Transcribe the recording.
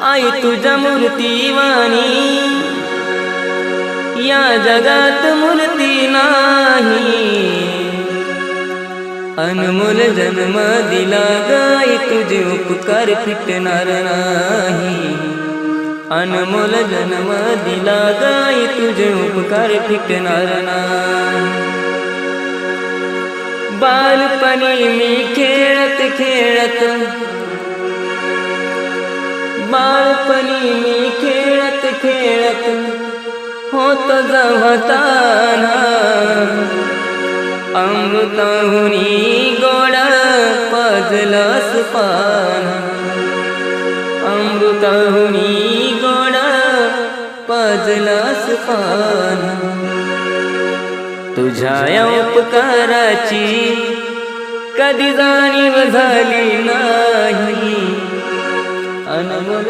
आई तुझ्या मूर्तीवाणी या जगात मूर्ती नाही। अनमोल जन्म दिला गाई तुझे उपकार फिटणार नाही। अनमोल जन्म दिला गाई तुझे उपकार फिटणार नाही। बालपणी मी खेळत खेळत बालपणी मी खेळत खेळत होत जवताना अमृताहुनी गोड पाजलंस पान। अमृताहुनी गोड पाजलंस पान। तुझ्या उपकाराची कधी जाणीव झाली नाही। अनमोल